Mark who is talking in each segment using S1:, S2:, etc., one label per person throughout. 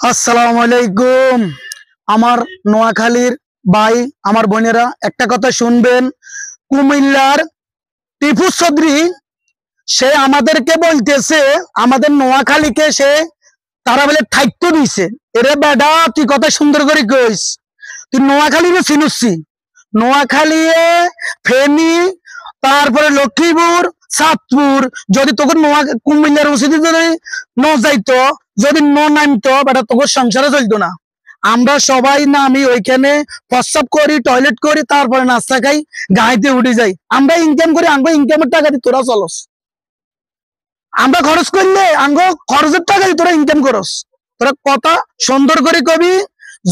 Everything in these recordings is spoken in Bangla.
S1: আসসালামু আলাইকুম। আমার নোয়াখালীর ভাই, আমার বোনেরা, একটা কথা শুনবেন। কুমিল্লার টিপু চৌধুরী সে আমাদেরকে বলতেছে, আমাদের নোয়াখালীকে সে তারা বলে থাইত্য দিছে। এরে বেডা, তুই কথা সুন্দর করে কইস। তুই নোয়াখালীরে চিনুসি? নোয়াখালী, ফেনী, তারপরে লক্ষ্মীপুর, চাঁদপুর, যদি তোকে কুমিল্লার উচিত যদি ন যাইতো, যদি ন নামতো, বেটা তোকে সংসারে চলতো না। আমরা সবাই নামি ওইখানে প্রস্রাব করি, টয়লেট করি, তারপরে নাস্তা খাই, গাড়িতে উঠে যাই। আমরা ইনকাম করি, আমরা ইনকামের টাকা দিই, তোরা চলস। আমরা খরচ করলে আঙ্গ খরচের টাকা দিই, তোরা ইনকাম করস। তোরা কথা সুন্দর করে কবি।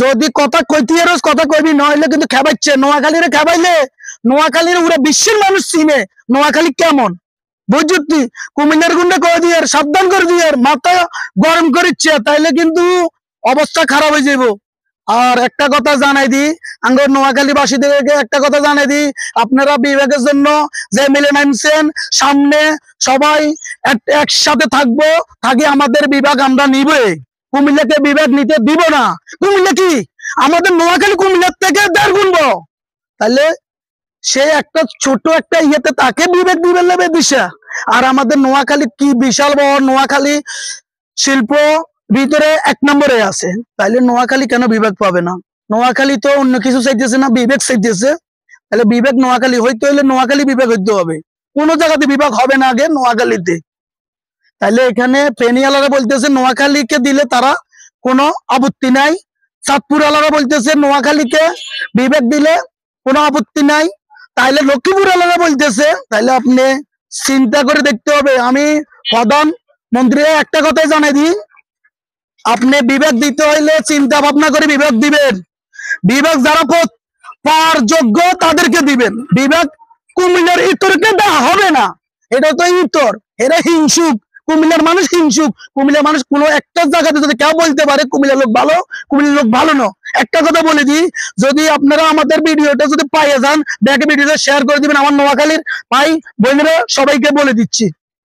S1: যদি কথা কইতে এরস, কথা কইবি, নইলে কিন্তু খেবাইছে। নোয়াখালীরে খেবাইলে নোয়াখালীর উড়ে বিশ্বের মানুষ চিনে নোয়াখালী কেমন, বুঝছি? কুমিল্লার গুন্ডা করে দিয়ে সাবধান করে দিয়ে মাথা গরম করিচ্ছে, তাইলে কিন্তু অবস্থা খারাপ হয়ে যাবো। আর একটা কথা জানাই দি, আঙ্গর নোয়াখালীবাসীদেরকে একটা কথা জানাই দি, আপনারা বিবেকের জন্য যে মিলে নামছেন, সামনে সবাই একসাথে থাকবো, থাকি আমাদের বিভাগ আমরা নিবই। কুমিল্লাকে বিভাগ নিতে দিব না। কুমিল্লা কি আমাদের নোয়াখালী কুমিল্লার থেকে 1.5 গুণ বড়। তাহলে সে একটা ছোট একটা ইয়েতে তাকে বিবেক দিবেন নেবে দিশা। আর আমাদের নোয়াখালী কি বিশাল বড়, নোয়াখালী শিল্প ভিতরে 1 নম্বরে আছে। তাইলে নোয়াখালী কেন বিবেক পাবে না? নোয়াখালী তো অন্য কিছু চাইতেছে না, বিবেক চাইতেছে। তাহলে বিবেক নোয়াখালী হইতে হইলে নোয়াখালী বিবেক হইতে হবে। কোন জায়গাতে বিভাগ হবে না আগে নোয়াখালীতে। তাইলে এখানে ফেনীওয়ালারা বলতেছে নোয়াখালীকে দিলে তারা কোনো আপত্তি নাই, চাঁদপুর আলারা বলতেছে নোয়াখালীকে বিবেক দিলে কোনো আপত্তি নাই, তাইলে লক্ষ্মীপুর আলারা বলতেছে। তাইলে আপনি চিন্তা করে দেখতে হবে। আমি প্রধানমন্ত্রী একটা কথাই জানাই দিই, আপনি বিবেক দিতে হইলে চিন্তা ভাবনা করে বিবেক দিবেন। বিবেক যারা পাওয়ার যোগ্য তাদেরকে দিবেন। বিবেক কুমিল্লার ইতরকে দেওয়া হবে না। এটা তো ইতর, এরা হিংসুক। কুমিল্লার মানুষ হিংসুক। কুমিল্লার মানুষ কোনো একটা জায়গাতে যদি কেউ বলতে পারে কুমিল্লার লোক ভালো, কুমিল্লার লোক ভালো না। একটা কথা বলে দিই, যদি আপনারা আমাদের ভিডিওটা যদি পাইয়ে যান, ব্যাকে ভিডিওটা শেয়ার করে দিবেন। আমার নোয়াখালীর ভাই বোনেরা সবাইকে বলে দিচ্ছি।